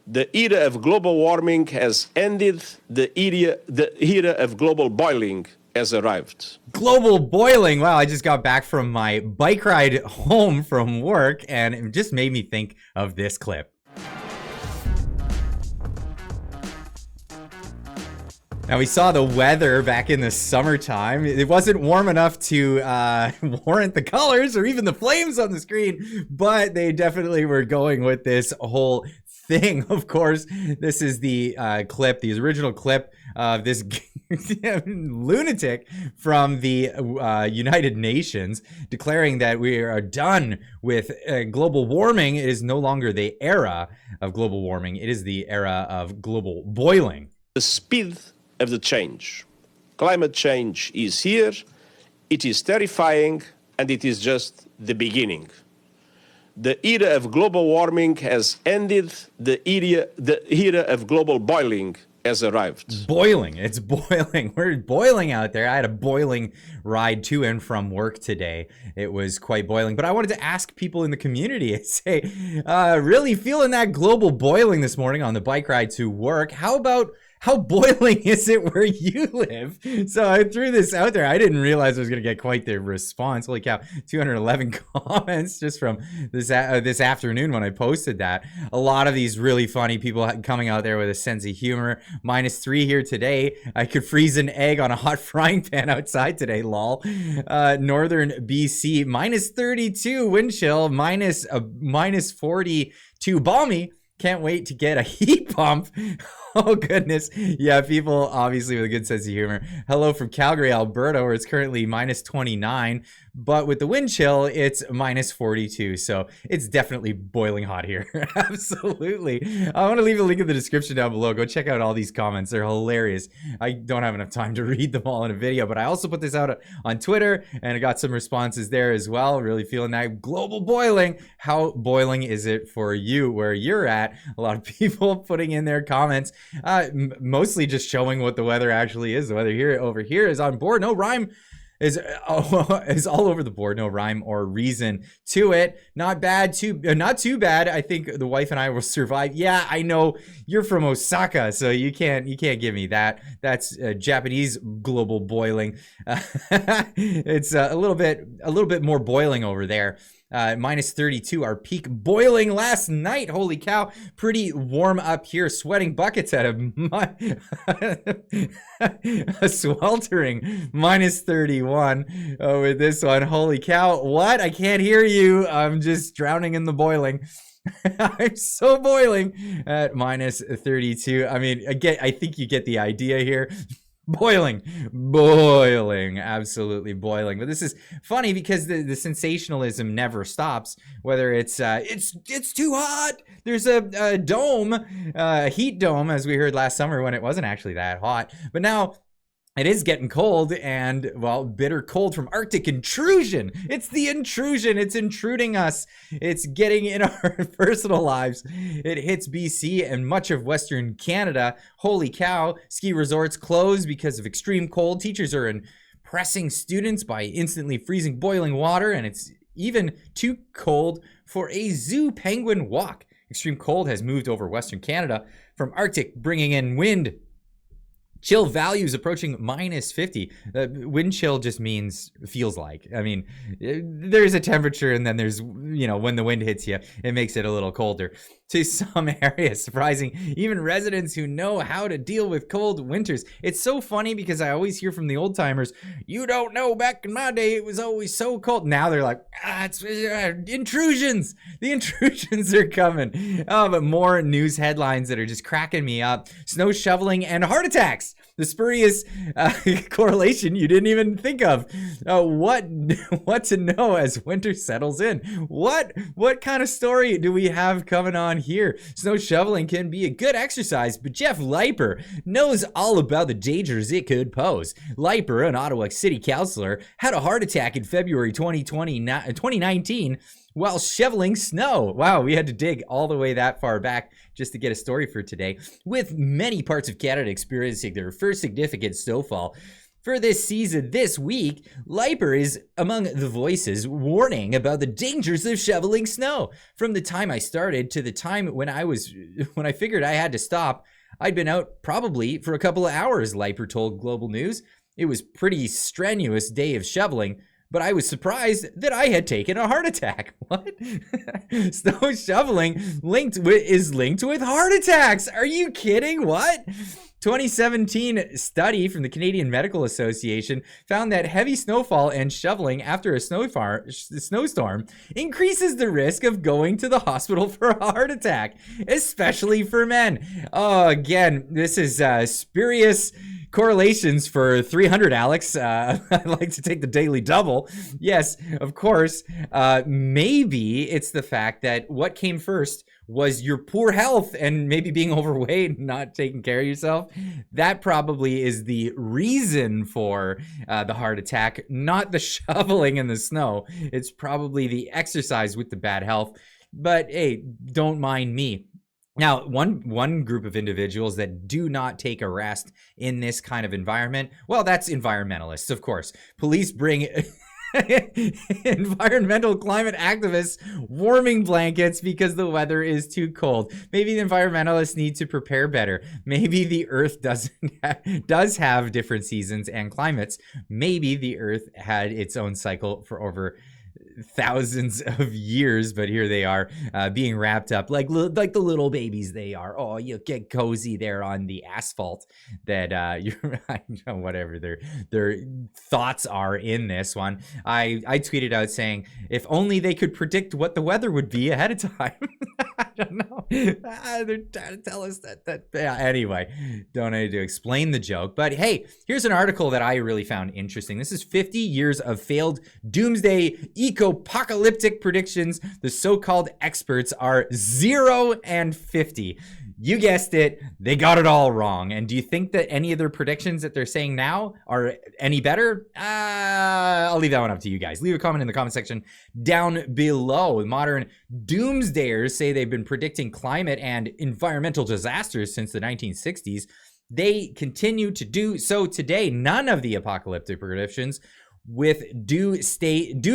The era of global warming has ended. The era of global boiling has arrived. Global boiling. Wow, I just got back from my bike ride home from work, and it just made me think of this clip. Now, we saw the weather back in the summertime. It wasn't warm enough to warrant the colors or even the flames on the screen, but they definitely were going with this whole thing. Of course, this is the clip, the original clip of this lunatic from the United Nations declaring that we are done with global warming. It is no longer the era of global warming. It is the era of global boiling. The speed of the change. Climate change is here. It is terrifying, and it is just the beginning. The era of global warming has ended. The era of global boiling has arrived. Boiling. It's boiling. We're boiling out there. I had a boiling ride to and from work today. It was quite boiling. But I wanted to ask people in the community, say, really feeling that global boiling this morning on the bike ride to work. How boiling is it where you live? So I threw this out there. I didn't realize I was going to get quite the response. Holy cow, 211 comments just from this afternoon when I posted that. A lot of these really funny people coming out there with a sense of humor. -3 here today. I could freeze an egg on a hot frying pan outside today, lol. Northern BC, -32 wind chill, -42 balmy. Can't wait to get a heat pump. Oh, goodness. Yeah, people obviously with a good sense of humor. Hello from Calgary, Alberta, where it's currently -29. But with the wind chill, it's -42. So it's definitely boiling hot here. Absolutely. I want to leave a link in the description down below. Go check out all these comments. They're hilarious. I don't have enough time to read them all in a video, but I also put this out on Twitter, and I got some responses there as well. Really feeling that global boiling. How boiling is it for you where you're at? A lot of people putting in their comments. Mostly just showing what the weather actually is. The weather over here is on board. No rhyme is all over the board. No rhyme or reason to it. Not too bad. I think the wife and I will survive. Yeah, I know you're from Osaka, so you can't give me that. That's Japanese global boiling. It's a little bit more boiling over there. -32, our peak boiling last night. Holy cow, pretty warm up here, sweating buckets out of a sweltering -31 with this one. Holy cow, what? I can't hear you. I'm just drowning in the boiling. I'm so boiling at -32. I mean, I think you get the idea here. Boiling, absolutely boiling. But this is funny because the sensationalism never stops. Whether it's too hot. There's a dome, a heat dome, as we heard last summer when it wasn't actually that hot. But now it is getting cold, and, well, bitter cold from Arctic intrusion. It's the intrusion. It's intruding us. It's getting in our personal lives. It hits BC and much of Western Canada. Holy cow. Ski resorts closed because of extreme cold. Teachers are impressing students by instantly freezing boiling water, and it's even too cold for a zoo penguin walk. Extreme cold has moved over Western Canada from Arctic, bringing in wind. Chill values approaching -50. Wind chill just means feels like. I mean, there's a temperature, and then there's, when the wind hits you, it makes it a little colder. To some areas, surprising even residents who know how to deal with cold winters. It's so funny because I always hear from the old timers, you don't know, back in my day, it was always so cold. Now they're like, it's intrusions. The intrusions are coming. Oh, but more news headlines that are just cracking me up. Snow shoveling and heart attacks. The spurious correlation you didn't even think of. What to know as winter settles in? What kind of story do we have coming on here? Snow shoveling can be a good exercise, but Jeff Leiper knows all about the dangers it could pose. Leiper, an Ottawa City councillor, had a heart attack in February 2019 while shoveling snow. Wow, we had to dig all the way that far back just to get a story for today. With many parts of Canada experiencing their first significant snowfall For this season, this week, Leiper is among the voices warning about the dangers of shoveling snow. From the time I started to the time when I figured I had to stop, I'd been out probably for a couple of hours, Leiper told Global News. It was pretty strenuous day of shoveling, but I was surprised that I had taken a heart attack. What? Snow shoveling is linked with heart attacks. Are you kidding? What? 2017 study from the Canadian Medical Association found that heavy snowfall and shoveling after a snowstorm increases the risk of going to the hospital for a heart attack, especially for men. Oh, again, this is spurious correlations for 300, Alex. I like to take the daily double. Yes, of course. Maybe it's the fact that what came first was your poor health and maybe being overweight and not taking care of yourself. That probably is the reason for the heart attack, not the shoveling in the snow. It's probably the exercise with the bad health. But hey, don't mind me. Now, one group of individuals that do not take a rest in this kind of environment, well, that's environmentalists, of course. Police bring environmental climate activists warming blankets because the weather is too cold. Maybe the environmentalists need to prepare better. Maybe the Earth does have different seasons and climates. Maybe the Earth had its own cycle for over thousands of years, but here they are being wrapped up like the little babies they are. Oh, you get cozy there on the asphalt that you're I don't know, whatever their thoughts are in this one. I tweeted out saying, if only they could predict what the weather would be ahead of time. I don't know. They're trying to tell us that yeah, anyway, don't need to explain the joke. But hey, here's an article that I really found interesting. This is 50 years of failed doomsday eco-apocalyptic predictions. The so-called experts are 0 and 50. You guessed it, they got it all wrong. And do you think that any of their predictions that they're saying now are any better? I'll leave that one up to you guys. Leave a comment in the comment section down below. Modern doomsdayers say they've been predicting climate and environmental disasters since the 1960s. They continue to do so today. None of the apocalyptic predictions with due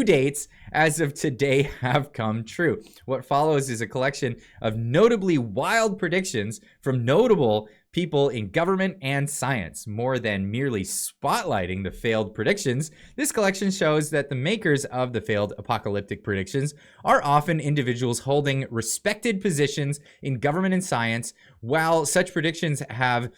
dates as of today have come true. What follows is a collection of notably wild predictions from notable people in government and science. More than merely spotlighting the failed predictions, this collection shows that the makers of the failed apocalyptic predictions are often individuals holding respected positions in government and science. While such predictions have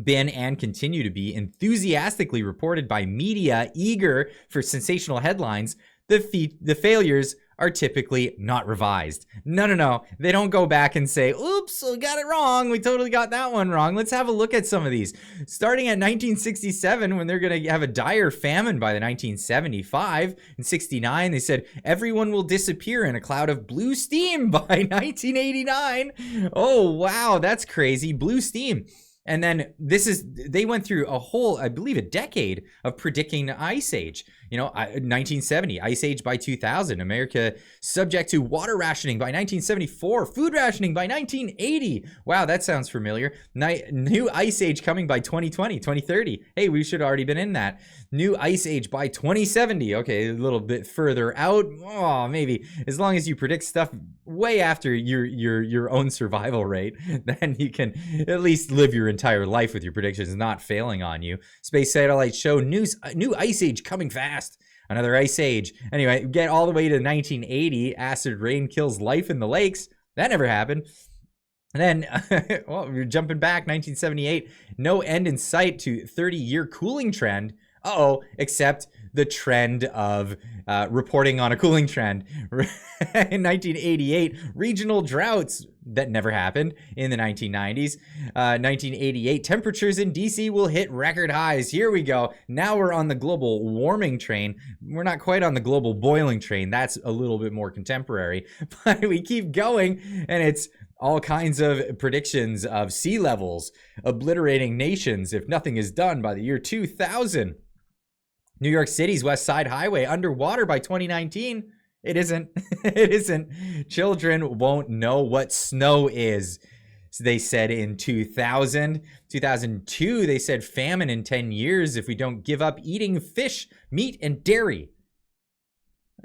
been and continue to be enthusiastically reported by media eager for sensational headlines, the failures are typically not revised. No. They don't go back and say, oops, we got it wrong. We totally got that one wrong. Let's have a look at some of these. Starting at 1967, when they're going to have a dire famine by the 1975 and 69, they said everyone will disappear in a cloud of blue steam by 1989. Oh, wow, that's crazy. Blue steam. And then they went through a whole, I believe, a decade of predicting the Ice Age. 1970, Ice Age by 2000, America subject to water rationing by 1974, food rationing by 1980. Wow, that sounds familiar. New Ice Age coming by 2020, 2030. Hey, we should have already been in that. New Ice Age by 2070. Okay, a little bit further out. Oh, maybe. As long as you predict stuff way after your own survival rate, then you can at least live your entire life with your predictions not failing on you. Space satellites show new Ice Age coming fast. Another Ice Age. Anyway, get all the way to 1980. Acid rain kills life in the lakes. That never happened. And then, well, we're jumping back, 1978. No end in sight to 30-year cooling trend. Except the trend of reporting on a cooling trend. In 1988, regional droughts that never happened in the 1990s. 1988, temperatures in DC will hit record highs. Here we go. Now we're on the global warming train. We're not quite on the global boiling train. That's a little bit more contemporary. But we keep going, and it's all kinds of predictions of sea levels obliterating nations if nothing is done by the year 2000. New York City's West Side Highway underwater by 2019. It isn't. It isn't. Children won't know what snow is. they said in 2000. 2002, they said famine in 10 years if we don't give up eating fish, meat, and dairy.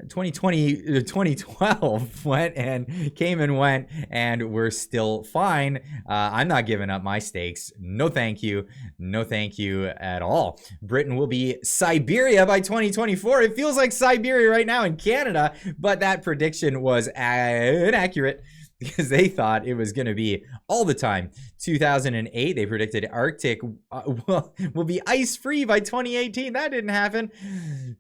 2012 went and came and went, and we're still fine. I'm not giving up my steaks. No thank you. No thank you at all. Britain will be Siberia by 2024. It feels like Siberia right now in Canada, but that prediction was inaccurate because they thought it was going to be all the time. 2008, they predicted Arctic will be ice-free by 2018. That didn't happen.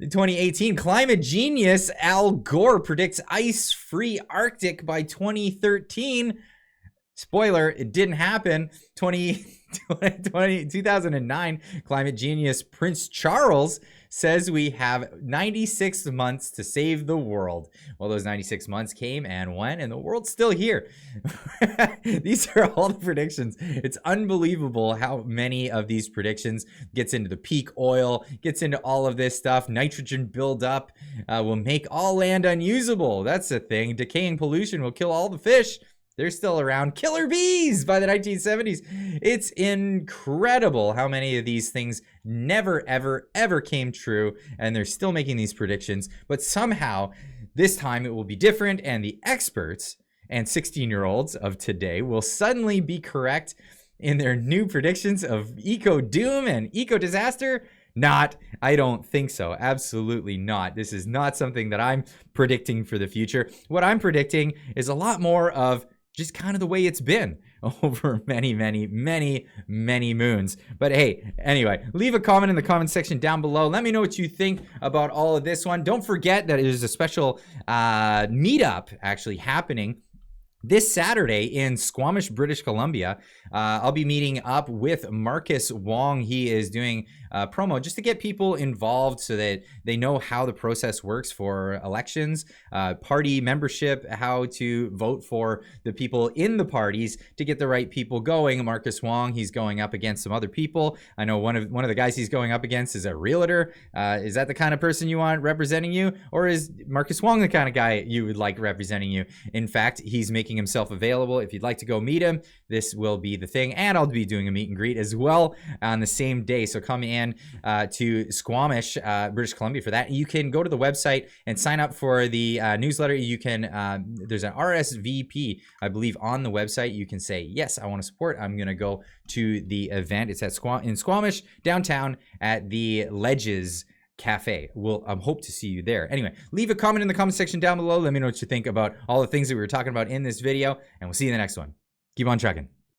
2018, climate genius Al Gore predicts ice-free Arctic by 2013. Spoiler, it didn't happen. 2009, climate genius Prince Charles says we have 96 months to save the world. Well, those 96 months came and went, and the world's still here. These are all the predictions. It's unbelievable how many of these predictions gets into the peak oil, gets into all of this stuff. Nitrogen buildup will make all land unusable. That's the thing. Decaying pollution will kill all the fish. They're still around. Killer bees by the 1970s. It's incredible how many of these things never, ever, ever came true, and they're still making these predictions. But somehow, this time it will be different, and the experts and 16-year-olds of today will suddenly be correct in their new predictions of eco-doom and eco-disaster. Not, I don't think so. Absolutely not. This is not something that I'm predicting for the future. What I'm predicting is a lot more of just kind of the way it's been over many, many, many, many moons. But hey, anyway, leave a comment in the comment section down below. Let me know what you think about all of this one. Don't forget that there's a special meetup actually happening this Saturday in Squamish, British Columbia. I'll be meeting up with Marcus Wong. He is doing promo just to get people involved so that they know how the process works for elections, party membership, how to vote for the people in the parties to get the right people going. Marcus Wong, he's going up against some other people. I know one of the guys he's going up against is a realtor. Is that the kind of person you want representing you? Or is Marcus Wong the kind of guy you would like representing you? In fact, he's making himself available. If you'd like to go meet him, this will be the thing. And I'll be doing a meet and greet as well on the same day. So come in to Squamish, British Columbia for that. You can go to the website and sign up for the newsletter. You can, there's an RSVP, I believe, on the website. You can say, yes, I want to support. I'm going to go to the event. It's at in Squamish, downtown at the Ledges Cafe. We'll hope to see you there. Anyway, leave a comment in the comment section down below. Let me know what you think about all the things that we were talking about in this video, and we'll see you in the next one. Keep on trucking.